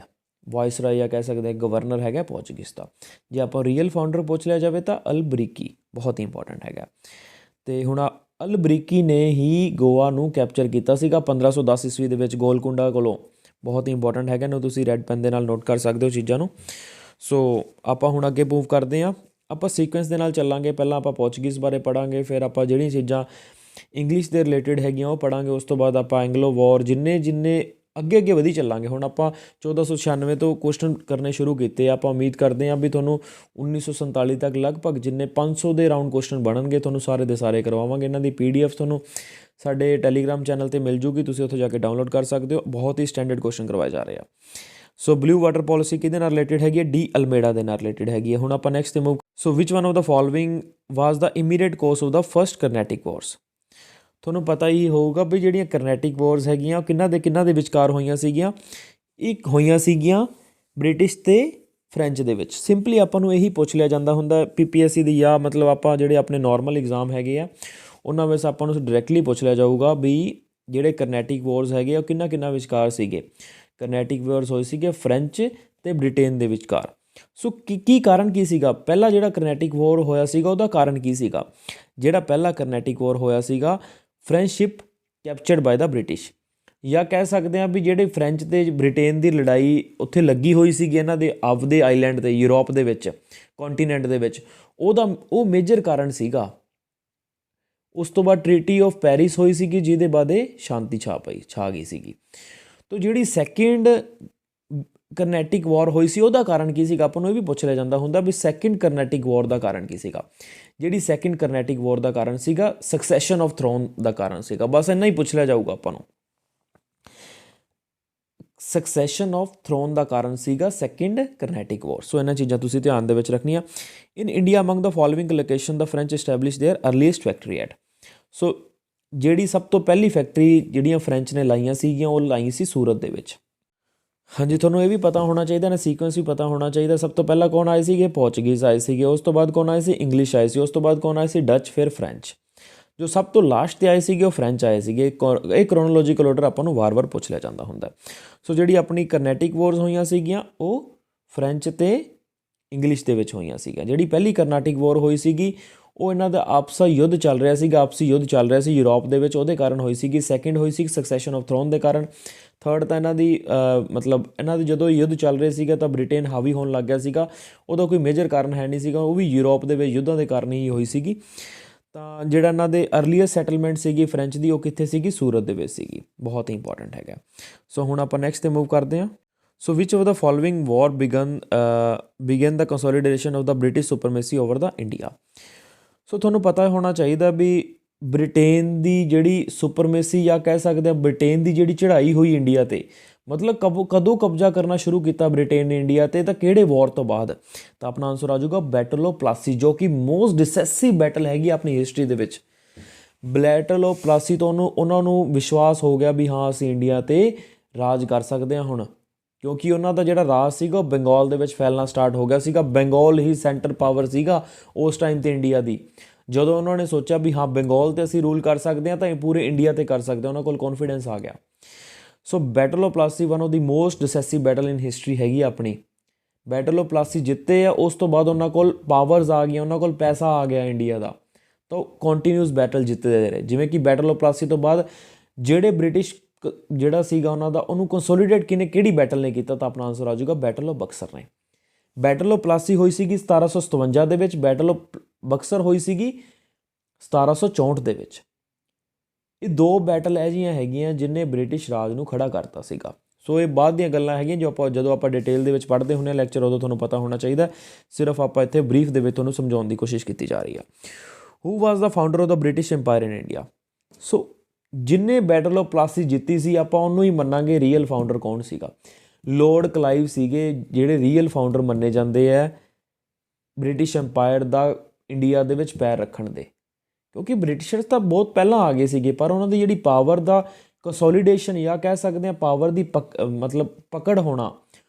ਵਾਇਸਰਾਏ ਜਾਂ ਕਹਿ ਸਕਦੇ ਗਵਰਨਰ ਹੈਗਾ ਪੋਰਚੁਗੀਜ਼ ਦਾ। ਜੇ ਆਪਾਂ ਰੀਅਲ ਫਾਊਂਡਰ ਪੁੱਛ ਲਿਆ ਜਾਵੇ ਤਾਂ ਅਲਬਰੀਕੀ ਬਹੁਤ ਹੀ ਇੰਪੋਰਟੈਂਟ ਹੈਗਾ। ਅਤੇ ਹੁਣ ਅਲਬਰੀਕੀ ਨੇ ਹੀ ਗੋਆ ਨੂੰ ਕੈਪਚਰ ਕੀਤਾ ਸੀਗਾ 1510 ਈਸਵੀ ਦੇ ਵਿੱਚ ਗੋਲਕੁੰਡਾ ਕੋਲੋਂ। ਬਹੁਤ ਹੀ ਇੰਪੋਰਟੈਂਟ ਹੈਗਾ, ਨੂੰ ਤੁਸੀਂ ਰੈੱਡ ਪੈਨ ਦੇ ਨਾਲ ਨੋਟ ਕਰ ਸਕਦੇ ਹੋ ਚੀਜ਼ਾਂ ਨੂੰ। ਸੋ ਆਪਾਂ ਹੁਣ ਅੱਗੇ ਮੂਵ ਕਰਦੇ ਹਾਂ। ਆਪਾਂ ਸੀਕੁਐਂਸ ਦੇ ਨਾਲ ਚੱਲਾਂਗੇ। ਪਹਿਲਾਂ ਆਪਾਂ ਪੋਰਚੁਗੀਜ਼ ਬਾਰੇ ਪੜ੍ਹਾਂਗੇ, ਫਿਰ ਆਪਾਂ ਜਿਹੜੀਆਂ ਚੀਜ਼ਾਂ ਇੰਗਲਿਸ਼ ਦੇ ਰਿਲੇਟਿਡ ਹੈਗੀਆਂ ਉਹ ਪੜ੍ਹਾਂਗੇ। ਉਸ ਤੋਂ ਬਾਅਦ ਆਪਾਂ ਐਂਗਲੋ ਵਾਰ ਜਿੰਨੇ ਅੱਗੇ ਵਧੀ ਚੱਲਾਂਗੇ। ਹੁਣ ਆਪਾਂ 1496 ਤੋਂ ਕੁਐਸਚਨ ਕਰਨੇ ਸ਼ੁਰੂ ਕੀਤੇ। ਆਪਾਂ ਉਮੀਦ ਕਰਦੇ ਹਾਂ ਵੀ ਤੁਹਾਨੂੰ 1947 ਤੱਕ ਲਗਭਗ ਜਿੰਨੇ 500 ਦੇ ਰਾਊਂਡ ਕੁਐਸਚਨ ਬਣਨਗੇ ਤੁਹਾਨੂੰ ਸਾਰੇ ਦੇ ਸਾਰੇ ਕਰਵਾਵਾਂਗੇ। ਇਹਨਾਂ ਦੀ PDF ਤੁਹਾਨੂੰ ਸਾਡੇ ਟੈਲੀਗ੍ਰਾਮ ਚੈਨਲ 'ਤੇ ਮਿਲ ਜੂਗੀ, ਤੁਸੀਂ ਉੱਥੇ ਜਾ ਕੇ ਡਾਊਨਲੋਡ ਕਰ ਸਕਦੇ ਹੋ। ਬਹੁਤ ਹੀ ਸਟੈਂਡਰਡ ਕੁਐਸਚਨ ਕਰਵਾਏ ਜਾ ਰਹੇ ਆ। ਸੋ ਬਲੂ ਵਾਟਰ ਪੋਲਿਸੀ ਕਿਹਦੇ ਨਾਲ ਰਿਲੇਟਿਡ ਹੈਗੀ ਹੈ? ਡੀ ਅਲਮੇਡਾ ਦੇ ਨਾਲ ਰਿਲੇਟਿਡ ਹੈਗੀ ਹੈ। ਹੁਣ ਆਪਾਂ ਨੈਕਸਟ 'ਤੇ move. So which one of the following was the immediate cause of the first Carnatic wars. ਤੁਹਾਨੂੰ ਪਤਾ ਹੀ ਹੋਊਗਾ ਵੀ ਜਿਹੜੀਆਂ ਕਰਨੈਟਿਕ ਵਾਰਸ ਹੈਗੀਆਂ ਉਹ ਕਿਹਨਾਂ ਦੇ ਵਿਚਕਾਰ ਹੋਈਆਂ ਸੀਗੀਆਂ? ਇੱਕ ਹੋਈਆਂ ਸੀਗੀਆਂ ਬ੍ਰਿਟਿਸ਼ ਅਤੇ ਫਰੈਂਚ ਦੇ ਵਿੱਚ। ਸਿੰਪਲੀ ਆਪਾਂ ਨੂੰ ਇਹੀ ਪੁੱਛ ਲਿਆ ਜਾਂਦਾ ਹੁੰਦਾ PPSC ਦੀ, ਜਾਂ ਮਤਲਬ ਆਪਾਂ ਜਿਹੜੇ ਆਪਣੇ ਨੋਰਮਲ ਐਗਜ਼ਾਮ ਹੈਗੇ ਆ ਉਹਨਾਂ ਵਿੱਚ ਆਪਾਂ ਨੂੰ ਡਾਇਰੈਕਟਲੀ ਪੁੱਛ ਲਿਆ ਜਾਊਗਾ ਵੀ ਜਿਹੜੇ ਕਰਨੈਟਿਕ ਵਾਰਸ ਹੈਗੇ ਉਹ ਕਿਹਨਾਂ ਵਿਚਕਾਰ ਸੀਗੇ। ਕਰਨੈਟਿਕ ਵਾਰਸ ਹੋਏ ਸੀਗੇ ਫਰੈਂਚ ਅਤੇ ਬ੍ਰਿਟੇਨ ਦੇ ਵਿਚਕਾਰ। ਸੋ ਕੀ ਕਾਰਨ ਕੀ ਸੀਗਾ? ਪਹਿਲਾ ਜਿਹੜਾ ਕਰਨੈਟਿਕ ਵਾਰ ਹੋਇਆ ਸੀਗਾ ਉਹਦਾ ਕਾਰਨ ਕੀ ਸੀਗਾ? ਜਿਹੜਾ ਪਹਿਲਾ ਕਰਨੈਟਿਕ ਵਾਰ ਹੋਇਆ ਸੀਗਾ ਫਰੈਂਚਸ਼ਿਪ ਕੈਪਚਰਡ ਬਾਏ ਦਾ ਬ੍ਰਿਟਿਸ਼, ਜਾਂ ਕਹਿ ਸਕਦੇ ਹਾਂ ਵੀ ਜਿਹੜੇ ਫਰੈਂਚ ਅਤੇ ਬ੍ਰਿਟੇਨ ਦੀ ਲੜਾਈ ਉੱਥੇ ਲੱਗੀ ਹੋਈ ਸੀਗੀ ਇਹਨਾਂ ਦੇ ਆਪਦੇ ਆਈਲੈਂਡ 'ਤੇ, ਯੂਰਪ ਦੇ ਵਿੱਚ, ਕੌਂਟੀਨੈਂਟ ਦੇ ਵਿੱਚ, ਉਹ ਮੇਜਰ ਕਾਰਨ ਸੀਗਾ। ਉਸ ਤੋਂ ਬਾਅਦ ਟ੍ਰੀਟੀ ਆਫ ਪੈਰਿਸ ਹੋਈ ਸੀਗੀ ਜਿਹਦੇ ਬਾਅਦ ਇਹ ਸ਼ਾਂਤੀ ਛਾ ਗਈ ਸੀਗੀ। ਤੋ ਜਿਹੜੀ ਸੈਕਿੰਡ ਕਰਨੈਟਿਕ ਵਾਰ ਹੋਈ ਸੀ ਉਹਦਾ ਕਾਰਨ ਕੀ ਸੀਗਾ? ਆਪਾਂ ਨੂੰ ਇਹ ਵੀ ਪੁੱਛ ਲਿਆ ਜਾਂਦਾ ਹੁੰਦਾ ਵੀ ਸੈਕਿੰਡ ਕਰਨੈਟਿਕ ਵਾਰ ਦਾ ਕਾਰਨ ਕੀ ਸੀਗਾ? ਜਿਹੜੀ ਸੈਕਿੰਡ ਕਰਨੈਟਿਕ ਵਾਰ ਦਾ ਕਾਰਨ ਸੀਗਾ ਸਕਸੈਸ਼ਨ ਆਫ ਥਰੋਨ ਦਾ ਕਾਰਨ ਸੀਗਾ। ਬਸ ਇੰਨਾ ਹੀ ਪੁੱਛ ਲਿਆ ਜਾਊਗਾ ਆਪਾਂ ਨੂੰ। ਸਕਸੈਸ਼ਨ ਆਫ ਥਰੋਨ ਦਾ ਕਾਰਨ ਸੀਗਾ ਸੈਕਿੰਡ ਕਰਨੈਟਿਕ ਵਾਰ। ਸੋ ਇਹਨਾਂ ਚੀਜ਼ਾਂ ਤੁਸੀਂ ਧਿਆਨ ਦੇ ਵਿੱਚ ਰੱਖਣੀਆਂ। In India among the following location the French establish their earliest factory at. So ਜਿਹੜੀ ਸਭ ਤੋਂ ਪਹਿਲੀ ਫੈਕਟਰੀ ਜਿਹੜੀਆਂ ਫਰੈਂਚ ਨੇ ਲਾਈਆਂ ਸੀਗੀਆਂ ਉਹ ਲਾਈ ਸੀ ਸੂਰਤ ਦੇ ਵਿੱਚ। ਹਾਂਜੀ, ਤੁਹਾਨੂੰ ਇਹ ਵੀ ਪਤਾ ਹੋਣਾ ਚਾਹੀਦਾ ਨਾ, ਸੀਕੁਐਂਸ ਵੀ ਪਤਾ ਹੋਣਾ ਚਾਹੀਦਾ। ਸਭ ਤੋਂ ਪਹਿਲਾਂ ਕੌਣ ਆਏ ਸੀਗੇ? ਪੋਰਚੁਗੀਜ਼ ਆਏ ਸੀਗੇ। ਉਸ ਤੋਂ ਬਾਅਦ ਕੌਣ ਆਏ ਸੀ? ਇੰਗਲਿਸ਼ ਆਏ ਸੀ। ਉਸ ਤੋਂ ਬਾਅਦ ਕੌਣ ਆਏ ਸੀ? ਡੱਚ, ਫਿਰ ਫਰੈਂਚ। ਜੋ ਸਭ ਤੋਂ ਲਾਸਟ 'ਤੇ ਆਏ ਸੀਗੇ ਉਹ ਫਰੈਂਚ ਆਏ ਸੀਗੇ। ਇਹ ਕ੍ਰੋਨੋਲੋਜੀਕਲ ਆਰਡਰ ਆਪਾਂ ਨੂੰ ਵਾਰ-ਵਾਰ ਪੁੱਛ ਲਿਆ ਜਾਂਦਾ ਹੁੰਦਾ। ਸੋ ਜਿਹੜੀ ਆਪਣੀ ਕਰਨੈਟਿਕ ਵਾਰਸ ਹੋਈਆਂ ਸੀਗੀਆਂ ਉਹ ਫਰੈਂਚ ਅਤੇ ਇੰਗਲਿਸ਼ ਦੇ ਵਿੱਚ ਹੋਈਆਂ ਸੀਗੀਆਂ। ਜਿਹੜੀ ਪਹਿਲੀ ਕਰਨਾਟਿਕ ਵਾਰ ਹੋਈ ਸੀਗੀ ਉਹ ਇਹਨਾਂ ਦਾ ਆਪਸੀ ਯੁੱਧ ਚੱਲ ਰਿਹਾ ਸੀ ਯੂਰਪ ਦੇ ਵਿੱਚ, ਉਹਦੇ ਕਾਰਨ ਹੋਈ ਸੀਗੀ। ਸੈਕਿੰਡ ਹੋਈ ਸੀ ਸਕਸੈਸ਼ਨ ਆਫ ਥਰੋਨ ਦੇ ਕਾਰਨ। ਥਰਡ ਤਾਂ ਇਹਨਾਂ ਦੀ ਜਦੋਂ ਯੁੱਧ ਚੱਲ ਰਹੇ ਸੀਗਾ ਤਾਂ ਬ੍ਰਿਟੇਨ ਹਾਵੀ ਹੋਣ ਲੱਗ ਗਿਆ ਸੀਗਾ। ਉਹਦਾ ਕੋਈ ਮੇਜਰ ਕਾਰਨ ਹੈ ਨਹੀਂ ਸੀਗਾ, ਉਹ ਵੀ ਯੂਰਪ ਦੇ ਵਿੱਚ ਯੁੱਧਾਂ ਦੇ ਕਾਰਨ ਹੀ ਹੋਈ ਸੀਗੀ। ਤਾਂ ਜਿਹੜਾ ਇਹਨਾਂ ਦੇ ਅਰਲੀਅਸਟ ਸੈਟਲਮੈਂਟ ਸੀਗੀ ਫਰੈਂਚ ਦੀ ਉਹ ਕਿੱਥੇ ਸੀਗੀ? ਸੂਰਤ ਦੇ ਵਿੱਚ ਸੀਗੀ। ਬਹੁਤ ਹੀ ਇੰਪੋਰਟੈਂਟ ਹੈਗਾ। ਸੋ ਹੁਣ ਆਪਾਂ ਨੈਕਸਟ 'ਤੇ ਮੂਵ ਕਰਦੇ ਹਾਂ। So which of the following war begin the consolidation of the British supremacy over the India. So ਤੁਹਾਨੂੰ ਪਤਾ ਹੋਣਾ ਚਾਹੀਦਾ ਵੀ ਬ੍ਰਿਟੇਨ ਦੀ ਜਿਹੜੀ ਸੁਪਰਮੇਸੀ ਜਾਂ ਕਹਿ ਸਕਦੇ ਹਾਂ ਬ੍ਰਿਟੇਨ ਦੀ ਜਿਹੜੀ ਚੜ੍ਹਾਈ ਹੋਈ ਇੰਡੀਆ 'ਤੇ, ਮਤਲਬ ਕਦੋਂ ਕਬਜ਼ਾ ਕਰਨਾ ਸ਼ੁਰੂ ਕੀਤਾ ਬ੍ਰਿਟੇਨ ਨੇ ਇੰਡੀਆ 'ਤੇ, ਤਾਂ ਕਿਹੜੇ ਵਾਰ ਤੋਂ ਬਾਅਦ? ਤਾਂ ਆਪਣਾ ਆਨਸਰ ਆ ਜਾਊਗਾ ਬੈਟਲ ਆਫ ਪਲਾਸੀ, ਜੋ ਕਿ ਮੋਸਟ ਡਿਸੈਸਿਵ ਬੈਟਲ ਹੈਗੀ ਆਪਣੀ ਹਿਸਟਰੀ ਦੇ ਵਿੱਚ। ਬੈਟਲ ਆਫ ਪਲਾਸੀ ਤੋਂ ਉਹਨਾਂ ਨੂੰ ਵਿਸ਼ਵਾਸ ਹੋ ਗਿਆ ਵੀ ਹਾਂ ਅਸੀਂ ਇੰਡੀਆ 'ਤੇ ਰਾਜ ਕਰ ਸਕਦੇ ਹਾਂ ਹੁਣ, ਕਿਉਂਕਿ ਉਹਨਾਂ ਦਾ ਜਿਹੜਾ ਰਾਜ ਸੀਗਾ ਉਹ ਬੰਗਾਲ ਦੇ ਵਿੱਚ ਫੈਲਣਾ ਸਟਾਰਟ ਹੋ ਗਿਆ ਸੀਗਾ। ਬੰਗਾਲ ਹੀ ਸੈਂਟਰ ਪਾਵਰ ਸੀਗਾ ਉਸ ਟਾਈਮ 'ਤੇ ਇੰਡੀਆ ਦੀ। ਜਦੋਂ ਉਹਨਾਂ ਨੇ ਸੋਚਿਆ ਵੀ ਹਾਂ ਬੰਗਾਲ 'ਤੇ ਅਸੀਂ ਰੂਲ ਕਰ ਸਕਦੇ ਹਾਂ ਤਾਂ ਇਹ ਪੂਰੇ ਇੰਡੀਆ 'ਤੇ ਕਰ ਸਕਦੇ ਹਾਂ, ਉਹਨਾਂ ਕੋਲ ਕੌਨਫੀਡੈਂਸ ਆ ਗਿਆ। So battle of Plassey one of the most decisive battle in history ਹੈਗੀ ਆਪਣੀ। ਬੈਟਲ ਆਫ ਪਲਾਸੀ ਜਿੱਤੇ ਆ, ਉਸ ਤੋਂ ਬਾਅਦ ਉਹਨਾਂ ਕੋਲ ਪਾਵਰਸ ਆ ਗਈਆਂ, ਉਹਨਾਂ ਕੋਲ ਪੈਸਾ ਆ ਗਿਆ ਇੰਡੀਆ ਦਾ, ਤਾਂ ਕੰਟੀਨਿਊਸ ਬੈਟਲ ਜਿੱਤਦੇ ਰਹੇ। ਜਿਵੇਂ ਕਿ ਬੈਟਲ ਆਫ ਪਲਾਸੀ ਤੋਂ ਬਾਅਦ ਜਿਹੜੇ ਬ੍ਰਿਟਿਸ਼ ਜਿਹੜਾ ਸੀਗਾ ਉਹਨਾਂ ਦਾ, ਉਹਨੂੰ ਕੰਸੋਲੀਡੇਟ ਕਿਹੜੀ ਬੈਟਲ ਨੇ ਕੀਤਾ? ਤਾਂ ਆਪਣਾ ਆਨਸਰ ਆ ਜਾਊਗਾ ਬੈਟਲ ਆਫ ਬਕਸਰ ਨੇ। ਬੈਟਲ ਆਫ ਪਲਾਸੀ ਹੋਈ ਸੀਗੀ 1757 ਦੇ ਵਿੱਚ, ਬੈਟਲ ਆਫ ਬਕਸਰ ਹੋਈ ਸੀਗੀ 1764 ਦੇ ਵਿੱਚ। ਇਹ ਦੋ ਬੈਟਲ ਇਹ ਜਿਹੀਆਂ ਹੈਗੀਆਂ ਜਿਹਨੇ ਬ੍ਰਿਟਿਸ਼ ਰਾਜ ਨੂੰ ਖੜਾ ਕਰਤਾ ਸੀਗਾ। ਸੋ ਇਹ ਬਾਅਦ ਦੀਆਂ ਗੱਲਾਂ ਹੈਗੀਆਂ ਜੋ ਜਦੋਂ ਆਪਾਂ ਡਿਟੇਲ ਦੇ ਵਿੱਚ ਪੜ੍ਹਦੇ ਹੁੰਦੇ ਹਾਂ ਲੈਕਚਰ, ਉਦੋਂ ਤੁਹਾਨੂੰ ਪਤਾ ਹੋਣਾ ਚਾਹੀਦਾ। ਸਿਰਫ ਆਪਾਂ ਇੱਥੇ ਬਰੀਫ ਦੇ ਵਿੱਚ ਤੁਹਾਨੂੰ ਸਮਝਾਉਣ ਦੀ ਕੋਸ਼ਿਸ਼ ਕੀਤੀ ਜਾ ਰਹੀ ਆ। Who was the founder of the British empire in India? So ਜਿੰਨੇ ਬੈਟਲ ਆਫ ਪਲਾਸੀ ਜਿੱਤੀ ਸੀ ਆਪਾਂ ਉਹਨੂੰ ਹੀ ਮੰਨਾਂਗੇ ਰੀਅਲ ਫਾਊਂਡਰ ਕੌਣ ਸੀਗਾ? ਲੋਰਡ ਕਲਾਈਵ ਸੀਗੇ ਜਿਹੜੇ ਰੀਅਲ ਫਾਊਂਡਰ ਮੰਨੇ ਜਾਂਦੇ ਹੈ ਬ੍ਰਿਟਿਸ਼ ਇੰਪਾਇਰ ਦਾ ਇੰਡੀਆ ਦੇ ਵਿੱਚ ਪੈਰ ਰੱਖਣ ਦੇ। ਕਿਉਂਕਿ ਬ੍ਰਿਟਿਸ਼ਰਸ ਤਾਂ ਬਹੁਤ ਪਹਿਲਾਂ ਆ ਗਏ ਸੀਗੇ, ਪਰ ਉਹਨਾਂ ਦੀ ਜਿਹੜੀ ਪਾਵਰ ਦਾ ਕੰਸੋਲੀਡੇਸ਼ਨ ਜਾਂ ਕਹਿ ਸਕਦੇ ਹਾਂ ਪਾਵਰ ਦੀ ਮਤਲਬ ਪਕੜ ਹੋਣਾ,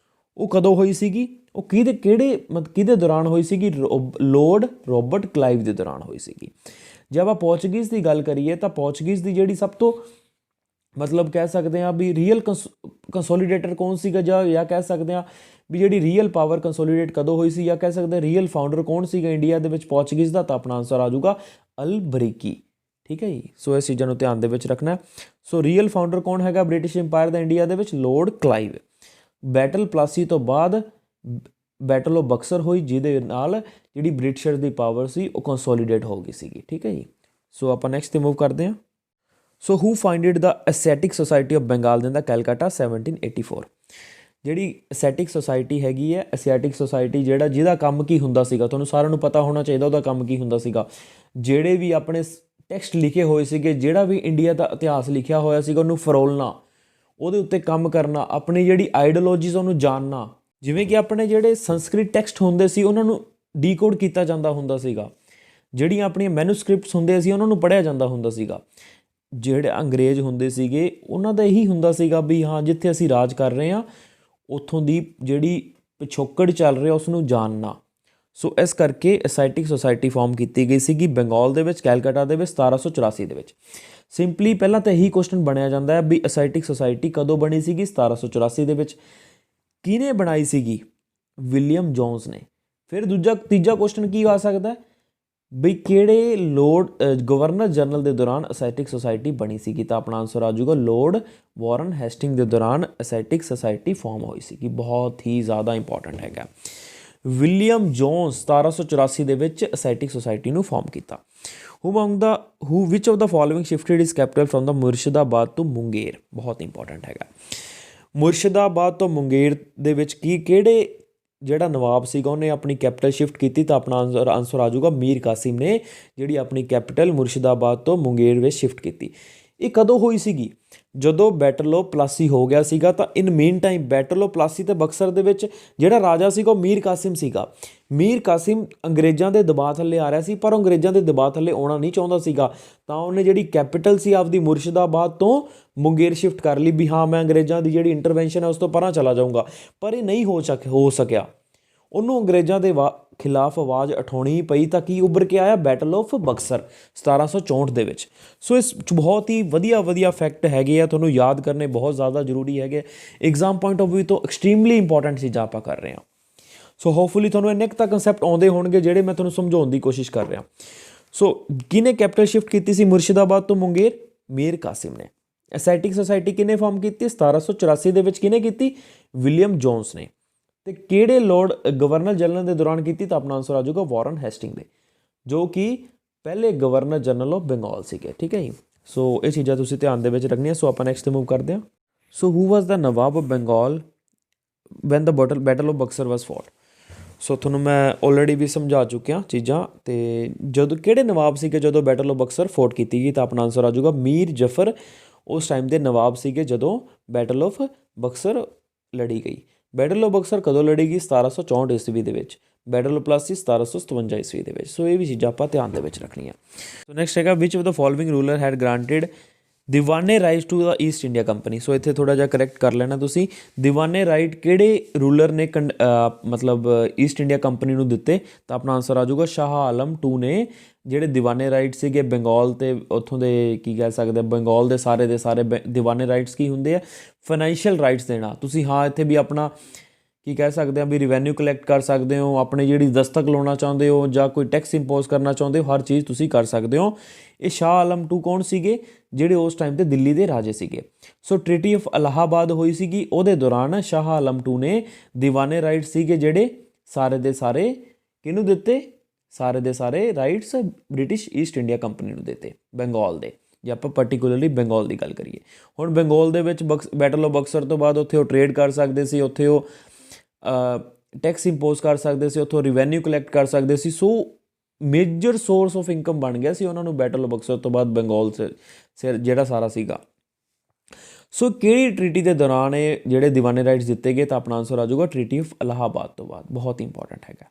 ਉਹ ਕਦੋਂ ਹੋਈ ਸੀਗੀ? ਉਹ ਕਿਹਦੇ ਦੌਰਾਨ ਹੋਈ ਸੀਗੀ? ਲੋਰਡ ਰੋਬਰਟ ਕਲਾਈਵ ਦੇ ਦੌਰਾਨ ਹੋਈ ਸੀਗੀ। ਜੇ ਆਪਾਂ ਪੋਰਚੁਗੀਜ਼ ਦੀ ਗੱਲ ਕਰੀਏ ਤਾਂ ਪੋਰਚੁਗੀਜ਼ ਦੀ ਜਿਹੜੀ ਸਭ ਤੋਂ ਮਤਲਬ ਕਹਿ ਸਕਦੇ ਹਾਂ ਵੀ ਰੀਅਲ ਕੰਸੋਲੀਡੇਟਰ ਕੌਣ ਸੀਗਾ, ਜਾਂ ਕਹਿ ਸਕਦੇ ਹਾਂ ਵੀ ਜਿਹੜੀ ਰੀਅਲ ਪਾਵਰ ਕੰਸੋਲੀਡੇਟ ਕਦੋਂ ਹੋਈ ਸੀ, ਜਾਂ ਕਹਿ ਸਕਦੇ ਰੀਅਲ ਫਾਊਂਡਰ ਕੌਣ ਸੀਗਾ ਇੰਡੀਆ ਦੇ ਵਿੱਚ ਪੋਰਚੁਗੀਜ਼ ਦਾ? ਤਾਂ ਆਪਣਾ ਆਨਸਰ ਆ ਜਾਊਗਾ ਅਲ ਬਰੀਕੀ। ਠੀਕ ਹੈ ਜੀ। ਸੋ ਇਸ ਚੀਜ਼ਾਂ ਨੂੰ ਧਿਆਨ ਦੇ ਵਿੱਚ ਰੱਖਣਾ। ਸੋ ਰੀਅਲ ਫਾਊਂਡਰ ਕੌਣ ਹੈਗਾ ਬ੍ਰਿਟਿਸ਼ ਇੰਪਾਇਰ ਦਾ ਇੰਡੀਆ ਦੇ ਵਿੱਚ? Lord Clive. ਬੈਟਲ ਪਲਾਸੀ ਤੋਂ ਬਾਅਦ ਬੈਟਲ ਆਫ ਬਕਸਰ ਹੋਈ, ਜਿਹਦੇ ਨਾਲ ਜਿਹੜੀ ਬ੍ਰਿਟਿਸ਼ਰ ਦੀ ਪਾਵਰ ਸੀ ਉਹ ਕੰਸੋਲੀਡੇਟ ਹੋ ਗਈ ਸੀਗੀ। ਠੀਕ ਹੈ ਜੀ। ਸੋ ਆਪਾਂ ਨੈਕਸਟ 'ਤੇ ਮੂਵ ਕਰਦੇ ਹਾਂ। So who founded the aesthetic society of Bengal in the ਕੈਲਕਾਟਾ 1784? ਜਿਹੜੀ ਐਸਥੈਟਿਕ ਸੁਸਾਇਟੀ ਹੈਗੀ ਹੈ, ਐਸਥੈਟਿਕ ਸੁਸਾਇਟੀ ਜਿਹਦਾ ਕੰਮ ਕੀ ਹੁੰਦਾ ਸੀਗਾ, ਤੁਹਾਨੂੰ ਸਾਰਿਆਂ ਨੂੰ ਪਤਾ ਹੋਣਾ ਚਾਹੀਦਾ ਉਹਦਾ ਕੰਮ ਕੀ ਹੁੰਦਾ ਸੀਗਾ। ਜਿਹੜੇ ਵੀ ਆਪਣੇ ਟੈਕਸਟ ਲਿਖੇ ਹੋਏ ਸੀਗੇ, ਜਿਹੜਾ ਵੀ ਇੰਡੀਆ ਦਾ ਇਤਿਹਾਸ ਲਿਖਿਆ ਹੋਇਆ ਸੀਗਾ ਉਹਨੂੰ ਫਰੋਲਣਾ, ਉਹਦੇ ਉੱਤੇ ਕੰਮ ਕਰਨਾ, ਆਪਣੀ ਜਿਹੜੀ ਆਈਡੀਓਲੋਜੀਜ਼ ਉਹਨੂੰ ਜਾਣਨਾ। ਜਿਵੇਂ ਕਿ ਆਪਣੇ ਜਿਹੜੇ ਸੰਸਕ੍ਰਿਤ ਟੈਕਸਟ ਹੁੰਦੇ ਸੀ ਉਹਨਾਂ ਨੂੰ ਡੀਕੋਡ ਕੀਤਾ ਜਾਂਦਾ ਹੁੰਦਾ ਸੀਗਾ, ਜਿਹੜੀਆਂ ਆਪਣੀਆਂ ਮੈਨੂਸਕ੍ਰਿਪਟਸ ਹੁੰਦੇ ਸੀ ਉਹਨਾਂ ਨੂੰ ਪੜ੍ਹਿਆ ਜਾਂਦਾ ਹੁੰਦਾ ਸੀਗਾ। ਜਿਹੜੇ ਅੰਗਰੇਜ਼ ਹੁੰਦੇ ਸੀਗੇ ਉਹਨਾਂ ਦਾ ਇਹੀ ਹੁੰਦਾ ਸੀਗਾ ਵੀ ਹਾਂ ਜਿੱਥੇ ਅਸੀਂ ਰਾਜ ਕਰ ਰਹੇ ਹਾਂ ਉੱਥੋਂ ਦੀ ਜਿਹੜੀ ਪਿਛੋਕੜ ਚੱਲ ਰਿਹਾ ਉਸ ਨੂੰ ਜਾਣਨਾ। ਸੋ ਇਸ ਕਰਕੇ ਐਸਥੈਟਿਕ ਸੁਸਾਇਟੀ ਫਾਰਮ ਕੀਤੀ ਗਈ ਸੀਗੀ ਬੰਗਾਲ ਦੇ ਵਿੱਚ, ਕੈਲਕਾਟਾ ਦੇ ਵਿੱਚ 1784 ਦੇ ਵਿੱਚ। ਸਿੰਪਲੀ ਪਹਿਲਾਂ ਤਾਂ ਇਹੀ ਕੁਐਸਚਨ ਬਣਿਆ ਜਾਂਦਾ ਹੈ ਵੀ ਐਸਥੈਟਿਕ ਸੁਸਾਇਟੀ ਕਦੋਂ ਬਣੀ ਸੀਗੀ? 1784 ਦੇ ਵਿੱਚ। ਕਿਹਨੇ ਬਣਾਈ ਸੀਗੀ? ਵਿਲੀਅਮ ਜੋਨਸ ਨੇ। ਫਿਰ ਤੀਜਾ ਕੁਐਸਚਨ ਕੀ ਆ ਸਕਦਾ ਬਈ ਕਿਹੜੇ ਗਵਰਨਰ ਜਨਰਲ ਦੇ ਦੌਰਾਨ ਐਸਥੈਟਿਕ ਸੁਸਾਇਟੀ ਬਣੀ ਸੀਗੀ? ਤਾਂ ਆਪਣਾ ਆਨਸਰ ਆ ਜਾਊਗਾ ਲੋਰਡ ਵਾਰਨ ਹੈਸਟਿੰਗ ਦੇ ਦੌਰਾਨ ਐਸਥੈਟਿਕ ਸੁਸਾਇਟੀ ਫਾਰਮ ਹੋਈ ਸੀਗੀ। ਬਹੁਤ ਹੀ ਜ਼ਿਆਦਾ ਇੰਪੋਰਟੈਂਟ ਹੈਗਾ। ਵਿਲੀਅਮ ਜੋਨਸ 1784 ਦੇ ਵਿੱਚ ਐਸਥੈਟਿਕ ਸੁਸਾਇਟੀ ਨੂੰ ਫਾਰਮ ਕੀਤਾ। Which of the following shifted his capital from the Murshidabad to Munger? ਬਹੁਤ ਇੰਪੋਰਟੈਂਟ ਹੈਗਾ। ਮੁਰਸ਼ਿਦਾਬਾਦ ਤੋਂ ਮੁੰਗੇਰ ਦੇ ਵਿੱਚ ਕਿਹੜੇ ਜਿਹੜਾ ਨਵਾਬ ਸੀਗਾ ਉਹਨੇ ਆਪਣੀ ਕੈਪੀਟਲ ਸ਼ਿਫਟ ਕੀਤੀ? ਤਾਂ ਆਪਣਾ ਆਨਸਰ ਆ ਜਾਊਗਾ ਮੀਰ ਕਾਸਿਮ ਨੇ ਜਿਹੜੀ ਆਪਣੀ ਕੈਪੀਟਲ ਮੁਰਸ਼ਿਦਾਬਾਦ ਤੋਂ ਮੁੰਗੇਰ ਵਿੱਚ ਸ਼ਿਫਟ ਕੀਤੀ। ਇਹ ਕਦੋਂ ਹੋਈ ਸੀਗੀ? ਜਦੋਂ ਬੈਟਲ ਆਫ ਪਲਾਸੀ ਹੋ ਗਿਆ ਸੀਗਾ। ਤਾਂ in meantime battle of Plassey ਅਤੇ ਬਕਸਰ ਦੇ ਵਿੱਚ ਜਿਹੜਾ ਰਾਜਾ ਸੀਗਾ ਉਹ ਮੀਰ ਕਾਸਿਮ ਸੀਗਾ। ਮੀਰ ਕਾਸਿਮ ਅੰਗਰੇਜ਼ਾਂ ਦੇ ਦਬਾਅ ਥੱਲੇ ਆ ਰਿਹਾ ਸੀ, ਪਰ ਉਹ ਅੰਗਰੇਜ਼ਾਂ ਦੇ ਦਬਾਅ ਥੱਲੇ ਆਉਣਾ ਨਹੀਂ ਚਾਹੁੰਦਾ ਸੀਗਾ। ਤਾਂ ਉਹਨੇ ਜਿਹੜੀ ਕੈਪੀਟਲ ਸੀ ਆਪਦੀ ਮੁਰਸ਼ਿਦਾਬਾਦ ਤੋਂ ਮੁੰਗੇਰ ਸ਼ਿਫਟ ਕਰ ਲਈ ਵੀ ਹਾਂ ਮੈਂ ਅੰਗਰੇਜ਼ਾਂ ਦੀ ਜਿਹੜੀ ਇੰਟਰਵੈਂਸ਼ਨ ਹੈ ਉਸ ਤੋਂ ਪਰਾਂ ਚਲਾ ਜਾਊਂਗਾ। ਪਰ ਇਹ ਨਹੀਂ ਹੋ ਸਕਿਆ। ਉਹਨੂੰ ਅੰਗਰੇਜ਼ਾਂ ਦੇ ਖਿਲਾਫ ਆਵਾਜ਼ ਉਠਾਉਣੀ ਪਈ। ਤਾਂ ਕੀ ਉੱਭਰ ਕੇ ਆਇਆ? ਬੈਟਲ ਆਫ ਬਕਸਰ 1764 ਦੇ ਵਿੱਚ। ਸੋ ਇਸ 'ਚ ਬਹੁਤ ਹੀ ਵਧੀਆ ਫੈਕਟ ਹੈਗੇ ਆ, ਤੁਹਾਨੂੰ ਯਾਦ ਕਰਨੇ ਬਹੁਤ ਜ਼ਿਆਦਾ ਜ਼ਰੂਰੀ ਹੈਗੇ। ਐਗਜ਼ਾਮ ਪੁਆਇੰਟ ਆਫ ਵਿਊ ਤੋਂ ਐਕਸਟ੍ਰੀਮਲੀ ਇੰਪੋਰਟੈਂਟ ਚੀਜ਼ਾਂ ਆਪਾਂ ਕਰ ਰਹੇ ਹਾਂ। ਸੋ ਹੋਪਫੁਲੀ ਤੁਹਾਨੂੰ ਇੰਨੇ ਕੁ ਤਾਂ ਕੰਸੈਪਟ ਆਉਂਦੇ ਹੋਣਗੇ ਜਿਹੜੇ ਮੈਂ ਤੁਹਾਨੂੰ ਸਮਝਾਉਣ ਦੀ ਕੋਸ਼ਿਸ਼ ਕਰ ਰਿਹਾ। ਸੋ ਕਿਹਨੇ ਕੈਪੀਟਲ ਸ਼ਿਫਟ ਕੀਤੀ ਸੀ ਮੁਰਸ਼ਿਦਾਬਾਦ ਤੋਂ ਮੁੰਗੇਰ? ਮੀਰ ਕਾਸਿਮ ਨੇ। ਐਸਥੈਟਿਕ ਸੁਸਾਇਟੀ ਕਿਹਨੇ ਫਾਰਮ ਕੀਤੀ? 1784 ਦੇ ਵਿੱਚ। ਕਿਹਨੇ ਕੀਤੀ? ਵਿਲੀਅਮ ਜੋਨਸ ਨੇ। ਅਤੇ ਕਿਹੜੇ ਗਵਰਨਰ ਜਨਰਲ ਦੇ ਦੌਰਾਨ ਕੀਤੀ? ਤਾਂ ਆਪਣਾ ਆਨਸਰ ਆ ਜਾਊਗਾ ਵਾਰਨ ਹੈਸਟਿੰਗ ਦੇ, ਜੋ ਕਿ ਪਹਿਲੇ ਗਵਰਨਰ ਜਨਰਲ ਆਫ ਬੰਗਾਲ ਸੀਗੇ। ਠੀਕ ਹੈ ਜੀ। ਸੋ ਇਹ ਚੀਜ਼ਾਂ ਤੁਸੀਂ ਧਿਆਨ ਦੇ ਵਿੱਚ ਰੱਖਣੀਆਂ। ਸੋ ਆਪਾਂ ਨੈਕਸਟ 'ਤੇ ਮੂਵ ਕਰਦੇ ਹਾਂ। So who was the nawab of Bengal when the battle of Buxar was fought. So ਤੁਹਾਨੂੰ ਮੈਂ ਆਲਰੇਡੀ ਵੀ ਸਮਝਾ ਚੁੱਕਿਆ ਚੀਜ਼ਾਂ। ਅਤੇ ਜਦੋਂ ਕਿਹੜੇ ਨਵਾਬ ਸੀਗੇ ਜਦੋਂ ਬੈਟਲ ਆਫ ਬਕਸਰ ਫੋਰਟ ਕੀਤੀ ਗਈ, ਤਾਂ ਆਪਣਾ ਆਨਸਰ ਆ ਜਾਊਗਾ ਮੀਰ ਜਫਰ ਉਸ ਟਾਈਮ ਦੇ ਨਵਾਬ ਸੀਗੇ ਜਦੋਂ ਬੈਟਲ ਆਫ ਬਕਸਰ ਲੜੀ ਗਈ। ਬੈਟਲ ਆਫ ਬਕਸਰ ਕਦੋਂ ਲੜੀ ਗਈ? 1764 ਈਸਵੀ ਦੇ ਵਿੱਚ। ਬੈਟਲ ਆਫ ਪਲਾਸੀ 1757 ਈਸਵੀ ਦੇ ਵਿੱਚ। ਸੋ ਇਹ ਵੀ ਚੀਜ਼ਾਂ ਆਪਾਂ ਧਿਆਨ ਦੇ ਵਿੱਚ ਰੱਖਣੀਆਂ। ਸੋ ਨੈਕਸਟ ਹੈਗਾ which of the following ruler had granted diwani right to the East India Company. So ਇੱਥੇ ਥੋੜ੍ਹਾ ਜਿਹਾ ਕਰੈਕਟ ਕਰ ਲੈਣਾ ਤੁਸੀਂ। ਦੀਵਾਨੇ ਰਾਈਟ ਕਿਹੜੇ ਰੂਲਰ ਨੇ ਮਤਲਬ ਈਸਟ ਇੰਡੀਆ ਕੰਪਨੀ ਨੂੰ ਦਿੱਤੇ? ਤਾਂ ਆਪਣਾ ਆਨਸਰ ਆ ਜਾਊਗਾ ਸ਼ਾਹ ਆਲਮ II ਨੇ ਜਿਹੜੇ ਦੀਵਾਨੇ ਰਾਈਟ ਸੀਗੇ ਬੰਗਾਲ ਅਤੇ ਉੱਥੋਂ ਦੇ ਕੀ ਕਹਿ ਸਕਦੇ ਬੰਗਾਲ ਦੇ ਸਾਰੇ ਦੀਵਾਨੇ ਰਾਈਟਸ ਕੀ ਹੁੰਦੇ ਆ? ਫਾਈਨੈਂਸ਼ੀਅਲ ਰਾਈਟਸ ਦੇਣਾ। ਤੁਸੀਂ ਹਾਂ ਇੱਥੇ ਵੀ ਆਪਣਾ ਕੀ ਕਹਿ ਸਕਦੇ ਹਾਂ ਵੀ ਰਿਵੈਨਿਊ ਕਲੈਕਟ ਕਰ ਸਕਦੇ ਹੋ, ਆਪਣੀ ਜਿਹੜੀ ਦਸਤਕ ਲਾਉਣਾ ਚਾਹੁੰਦੇ ਹੋ ਜਾਂ ਕੋਈ ਟੈਕਸ ਇੰਪੋਜ਼ ਕਰਨਾ ਚਾਹੁੰਦੇ ਹੋ, ਹਰ ਚੀਜ਼ ਤੁਸੀਂ ਕਰ ਸਕਦੇ ਹੋ। ਇਹ ਸ਼ਾਹ ਆਲਮ II ਕੌਣ ਸੀਗੇ? ਜਿਹੜੇ ਉਸ ਟਾਈਮ 'ਤੇ ਦਿੱਲੀ ਦੇ ਰਾਜੇ ਸੀਗੇ। ਸੋ ਟ੍ਰੀਟੀ ਆਫ ਇਲਾਹਾਬਾਦ ਹੋਈ ਸੀਗੀ, ਉਹਦੇ ਦੌਰਾਨ ਸ਼ਾਹ ਆਲਮ II ਨੇ ਦੀਵਾਨੇ ਰਾਈਟ ਸੀਗੇ ਜਿਹੜੇ ਸਾਰੇ ਦੇ ਸਾਰੇ ਕਿਹਨੂੰ ਦਿੱਤੇ? ਸਾਰੇ ਦੇ ਸਾਰੇ rights British East India company ਨੂੰ ਦਿੱਤੇ, ਬੰਗਾਲ ਦੇ। ਜੇ ਆਪਾਂ ਪਰਟੀਕੂਲਰਲੀ ਬੰਗਾਲ ਦੀ ਗੱਲ ਕਰੀਏ, ਹੁਣ ਬੰਗਾਲ ਦੇ ਵਿੱਚ ਬੈਟਲ ਆਫ ਬਕਸਰ ਤੋਂ ਬਾਅਦ ਉੱਥੇ ਉਹ ਟਰੇਡ ਕਰ ਸਕਦੇ ਸੀ, ਉੱਥੇ ਉਹ ਟੈਕਸ ਇੰਪੋਜ਼ ਕਰ ਸਕਦੇ ਸੀ, ਉੱਥੋਂ ਰਿਵੈਨਿਊ ਕਲੈਕਟ ਕਰ ਸਕਦੇ ਸੀ। ਸੋ ਮੇਜਰ ਸੋਰਸ ਆਫ ਇਨਕਮ ਬਣ ਗਿਆ ਸੀ ਉਹਨਾਂ ਨੂੰ ਬੈਟਲ ਆਫ ਬਕਸਰ ਤੋਂ ਬਾਅਦ ਬੰਗਾਲ ਜਿਹੜਾ ਸਾਰਾ ਸੀਗਾ। ਸੋ ਕਿਹੜੀ ਟਰੀਟੀ ਦੇ ਦੌਰਾਨ ਇਹ ਜਿਹੜੇ ਦੀਵਾਨੇ ਰਾਈਟਸ ਦਿੱਤੇ ਗਏ? ਤਾਂ ਆਪਣਾ ਆਨਸਰ ਆ ਜਾਊਗਾ ਟਰੀਟੀ ਆਫ ਇਲਾਹਾਬਾਦ ਤੋਂ ਬਾਅਦ। ਬਹੁਤ ਇੰਪੋਰਟੈਂਟ ਹੈਗਾ।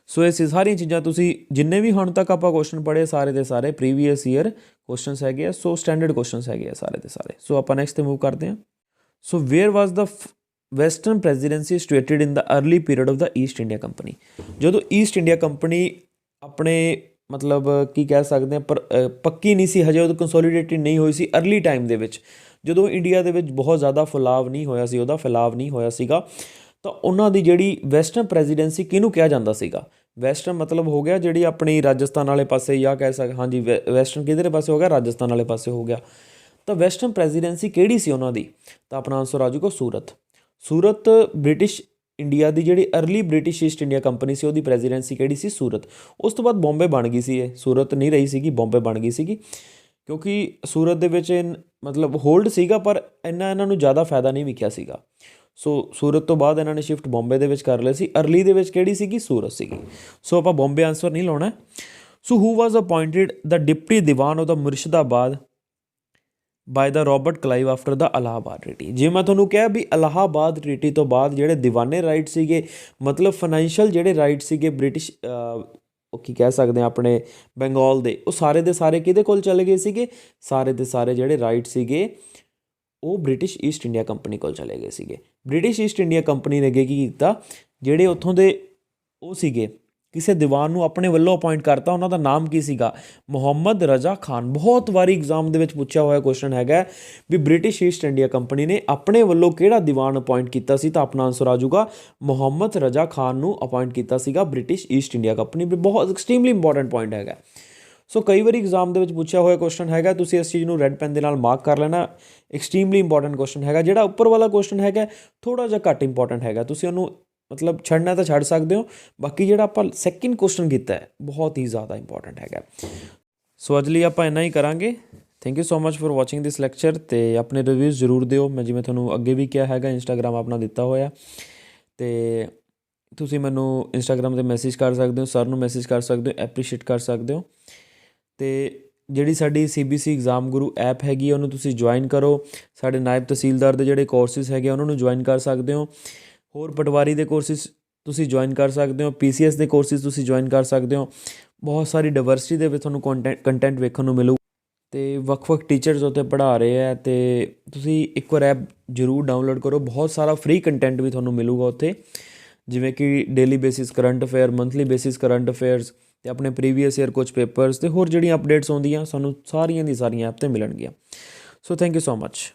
ਸੋ ਇਹ ਸਾਰੀਆਂ ਚੀਜ਼ਾਂ ਤੁਸੀਂ ਜਿੰਨੇ ਵੀ ਹੁਣ ਤੱਕ ਆਪਾਂ ਕੁਐਸਚਨ ਪੜ੍ਹੇ ਸਾਰੇ ਦੇ ਸਾਰੇ ਪ੍ਰੀਵੀਅਸ ਈਅਰ ਕੁਐਸਚਨਸ ਹੈਗੇ ਆ। ਸੋ ਸਟੈਂਡਰਡ ਕੁਐਸਚਨਸ ਹੈਗੇ ਆ ਸਾਰੇ ਦੇ ਸਾਰੇ। ਸੋ ਆਪਾਂ ਨੈਕਸਟ 'ਤੇ ਮੂਵ ਕਰਦੇ ਹਾਂ। So where was the western presidency situated in the early period of the East India Company? ਜਦੋਂ ਈਸਟ ਇੰਡੀਆ ਕੰਪਨੀ ਆਪਣੇ ਮਤਲਬ ਕੀ ਕਹਿ ਸਕਦੇ ਹਾਂ ਪਰ ਪੱਕੀ ਨਹੀਂ ਸੀ ਹਜੇ, ਉਦੋਂ ਕੰਸੋਲੀਡੇਟਡ ਨਹੀਂ ਹੋਈ ਸੀ। ਅਰਲੀ ਟਾਈਮ ਦੇ ਵਿੱਚ ਜਦੋਂ ਇੰਡੀਆ ਦੇ ਵਿੱਚ ਬਹੁਤ ਜ਼ਿਆਦਾ ਫੈਲਾਅ ਨਹੀਂ ਹੋਇਆ ਸੀ, ਉਹਦਾ ਫੈਲਾਅ ਨਹੀਂ ਹੋਇਆ ਸੀਗਾ, ਤਾਂ ਉਹਨਾਂ ਦੀ ਜਿਹੜੀ ਵੈਸਟਰਨ ਪ੍ਰੈਜ਼ੀਡੈਂਸੀ ਕਿਹਨੂੰ ਕਿਹਾ ਜਾਂਦਾ ਸੀਗਾ? ਵੈਸਟਰਨ ਮਤਲਬ ਹੋ ਗਿਆ ਜਿਹੜੀ ਆਪਣੀ ਰਾਜਸਥਾਨ ਵਾਲੇ ਪਾਸੇ, ਜਾਂ ਕਹਿ ਸਕਦੇ ਹਾਂਜੀ ਵੈਸਟਰਨ ਕਿਹਦੇ ਪਾਸੇ ਹੋ ਗਿਆ? ਰਾਜਸਥਾਨ ਵਾਲੇ ਪਾਸੇ ਹੋ ਗਿਆ। ਤਾਂ ਵੈਸਟਰਨ ਪ੍ਰੈਜ਼ੀਡੈਂਸੀ ਕਿਹੜੀ ਸੀ ਉਹਨਾਂ ਦੀ? ਤਾਂ ਆਪਣਾ ਆਨਸਰ ਆ ਜਾਊਗਾ ਸੂਰਤ। ਸੂਰਤ ਬ੍ਰਿਟਿਸ਼ ਇੰਡੀਆ ਦੀ ਜਿਹੜੀ early British East India Company ਸੀ ਉਹਦੀ ਪ੍ਰੈਜ਼ੀਡੈਂਸੀ ਕਿਹੜੀ ਸੀ? ਸੂਰਤ। ਉਸ ਤੋਂ ਬਾਅਦ ਬੰਬੇ ਬਣ ਗਈ ਸੀ। ਇਹ ਸੂਰਤ ਨਹੀਂ ਰਹੀ ਸੀਗੀ, ਬੰਬੇ ਬਣ ਗਈ ਸੀਗੀ, ਕਿਉਂਕਿ ਸੂਰਤ ਦੇ ਵਿੱਚ ਮਤਲਬ ਹੋਲਡ ਸੀਗਾ ਪਰ ਇੰਨਾ ਇਹਨਾਂ ਨੂੰ ਜ਼ਿਆਦਾ ਫਾਇਦਾ ਨਹੀਂ ਵਿਖਿਆ ਸੀਗਾ। ਸੋ ਸੂਰਤ ਤੋਂ ਬਾਅਦ ਇਹਨਾਂ ਨੇ ਸ਼ਿਫਟ ਬੰਬੇ ਦੇ ਵਿੱਚ ਕਰ ਲਿਆ ਸੀ। ਅਰਲੀ ਦੇ ਵਿੱਚ ਕਿਹੜੀ ਸੀਗੀ? ਸੂਰਤ ਸੀਗੀ। ਸੋ ਆਪਾਂ ਬੰਬੇ ਆਨਸਰ ਨਹੀਂ ਲਾਉਣਾ। So who was appointed the deputy diwan of the Murshidabad by the Robert Clive after the Allahabad treaty? ਜੇ ਮੈਂ ਤੁਹਾਨੂੰ ਕਿਹਾ ਵੀ ਇਲਾਹਾਬਾਦ ਟਰੀਟੀ ਤੋਂ ਬਾਅਦ ਜਿਹੜੇ ਦੀਵਾਨੇ ਰਾਈਟ ਸੀਗੇ, ਮਤਲਬ ਫਾਈਨੈਂਸ਼ੀਅਲ ਜਿਹੜੇ ਰਾਈਟ ਸੀਗੇ ਬ੍ਰਿਟਿਸ਼ ਉਹ ਕੀ ਕਹਿ ਸਕਦੇ ਹਾਂ ਆਪਣੇ ਬੰਗਾਲ ਦੇ, ਉਹ ਸਾਰੇ ਦੇ ਸਾਰੇ ਕਿਹਦੇ ਕੋਲ ਚਲੇ ਗਏ ਸੀਗੇ? ਸਾਰੇ ਦੇ ਸਾਰੇ ਜਿਹੜੇ ਰਾਈਟ ਸੀਗੇ ਉਹ ਬ੍ਰਿਟਿਸ਼ ਈਸਟ ਇੰਡੀਆ ਕੰਪਨੀ ਕੋਲ ਚਲੇ ਗਏ ਸੀਗੇ। ਬ੍ਰਿਟਿਸ਼ ਈਸਟ ਇੰਡੀਆ ਕੰਪਨੀ ਨੇ ਅੱਗੇ ਕੀ ਕੀਤਾ? ਜਿਹੜੇ ਉੱਥੋਂ ਦੇ ਉਹ ਸੀਗੇ ਕਿਸੇ ਦੀਵਾਨ ਨੂੰ ਆਪਣੇ ਵੱਲੋਂ ਅਪੋਇੰਟ ਕਰਤਾ। ਉਹਨਾਂ ਦਾ ਨਾਮ ਕੀ ਸੀਗਾ? ਮੁਹੰਮਦ ਰਜ਼ਾ ਖਾਨ। ਬਹੁਤ ਵਾਰੀ ਐਗਜ਼ਾਮ ਦੇ ਵਿੱਚ ਪੁੱਛਿਆ ਹੋਇਆ ਕੁਐਸਚਨ ਹੈਗਾ ਵੀ ਬ੍ਰਿਟਿਸ਼ ਈਸਟ ਇੰਡੀਆ ਕੰਪਨੀ ਨੇ ਆਪਣੇ ਵੱਲੋਂ ਕਿਹੜਾ ਦੀਵਾਨ ਅਪੋਇੰਟ ਕੀਤਾ ਸੀ? ਤਾਂ ਆਪਣਾ ਆਨਸਰ ਆ ਜਾਊਗਾ ਮੁਹੰਮਦ ਰਜ਼ਾ ਖਾਨ ਨੂੰ ਅਪੋਇੰਟ ਕੀਤਾ ਸੀਗਾ ਬ੍ਰਿਟਿਸ਼ ਈਸਟ ਇੰਡੀਆ ਕੰਪਨੀ। ਬਹੁਤ ਐਕਸਟ੍ਰੀਮਲੀ ਇੰਪੋਰਟੈਂਟ ਪੁਆਇੰਟ ਹੈਗਾ। ਸੋ ਕਈ ਵਾਰੀ ਐਗਜ਼ਾਮ ਦੇ ਵਿੱਚ ਪੁੱਛਿਆ ਹੋਇਆ ਕੁਐਸਚਨ ਹੈਗਾ, ਤੁਸੀਂ ਇਸ ਚੀਜ਼ ਨੂੰ ਰੈੱਡ ਪੈਨ ਦੇ ਨਾਲ ਮਾਰਕ ਕਰ ਲੈਣਾ। ਐਕਸਟ੍ਰੀਮਲੀ ਇੰਪੋਰਟੈਂਟ ਕੁਐਸਚਨ ਹੈਗਾ। ਜਿਹੜਾ ਉੱਪਰ ਵਾਲਾ ਕੁਐਸਚਨ ਹੈਗਾ ਥੋੜ੍ਹਾ ਜਿਹਾ ਘੱਟ ਇੰਪੋਰਟੈਂਟ ਹੈਗਾ, ਤੁਸੀਂ ਉਹਨੂੰ ਮਤਲਬ ਛੱਡਣਾ ਤਾਂ ਛੱਡ ਸਕਦੇ ਹੋ। ਬਾਕੀ ਜਿਹੜਾ ਆਪਾਂ ਸੈਕਿੰਡ ਕੁਐਸਚਨ ਕੀਤਾ ਹੈ ਬਹੁਤ ਹੀ ਜ਼ਿਆਦਾ ਇੰਪੋਰਟੈਂਟ ਹੈਗਾ। ਸੋ ਅੱਜ ਲਈ ਆਪਾਂ ਇੰਨਾ ਹੀ ਕਰਾਂਗੇ। Thank you so much for watching this lecture. ਅਤੇ ਆਪਣੇ ਰਿਵਿਊਜ਼ ਜ਼ਰੂਰ ਦਿਓ। ਮੈਂ ਜਿਵੇਂ ਤੁਹਾਨੂੰ ਅੱਗੇ ਵੀ ਕਿਹਾ ਹੈਗਾ ਇੰਸਟਾਗ੍ਰਾਮ ਆਪਣਾ ਦਿੱਤਾ ਹੋਇਆ, ਅਤੇ ਤੁਸੀਂ ਮੈਨੂੰ ਇੰਸਟਾਗ੍ਰਾਮ 'ਤੇ ਮੈਸੇਜ ਕਰ ਸਕਦੇ ਹੋ, ਸਰ ਨੂੰ ਮੈਸੇਜ ਕਰ ਸਕਦੇ ਹੋ, ਐਪਰੀਸ਼ੀਏਟ ਕਰ ਸਕਦੇ ਹੋ। ਅਤੇ ਜਿਹੜੀ ਸਾਡੀ CBC ਐਗਜ਼ਾਮ ਗੁਰੂ ਐਪ ਹੈਗੀ ਉਹਨੂੰ ਤੁਸੀਂ ਜੁਆਇਨ ਕਰੋ। ਸਾਡੇ ਨਾਇਬ ਤਹਿਸੀਲਦਾਰ ਦੇ ਜਿਹੜੇ ਕੋਰਸਿਸ ਹੈਗੇ ਉਹਨਾਂ ਨੂੰ ਜੁਆਇਨ ਕਰ ਸਕਦੇ ਹੋ। ਹੋਰ ਪਟਵਾਰੀ ਦੇ ਕੋਰਸਿਸ ਤੁਸੀਂ ਜੁਆਇਨ ਕਰ ਸਕਦੇ ਹੋ। PCS ਦੇ ਕੋਰਸਿਸ ਤੁਸੀਂ ਜੁਆਇਨ ਕਰ ਸਕਦੇ ਹੋ। ਬਹੁਤ ਸਾਰੀ ਡਾਇਵਰਸਿਟੀ ਦੇ ਵਿੱਚ ਤੁਹਾਨੂੰ ਕੰਟੈਂਟ ਵੇਖਣ ਨੂੰ ਮਿਲੂ, ਅਤੇ ਵੱਖ-ਵੱਖ ਟੀਚਰਸ ਉੱਥੇ ਪੜ੍ਹਾ ਰਹੇ ਹੈ। ਅਤੇ ਤੁਸੀਂ ਇੱਕ ਵਾਰ ਐਪ ਜ਼ਰੂਰ ਡਾਊਨਲੋਡ ਕਰੋ। ਬਹੁਤ ਸਾਰਾ ਫ੍ਰੀ ਕੰਟੈਂਟ ਵੀ ਤੁਹਾਨੂੰ ਮਿਲੂਗਾ ਉੱਥੇ, ਜਿਵੇਂ ਕਿ daily basis current affair, monthly basis current affairs, ਅਤੇ ਆਪਣੇ ਪ੍ਰੀਵੀਅਸ ਈਅਰ ਕੁਛ ਪੇਪਰਸ, ਅਤੇ ਹੋਰ ਜਿਹੜੀਆਂ ਅਪਡੇਟਸ ਆਉਂਦੀਆਂ ਸਾਨੂੰ ਸਾਰੀਆਂ ਦੀ ਸਾਰੀਆਂ ਐਪ 'ਤੇ ਮਿਲਣਗੀਆਂ। So thank you so much.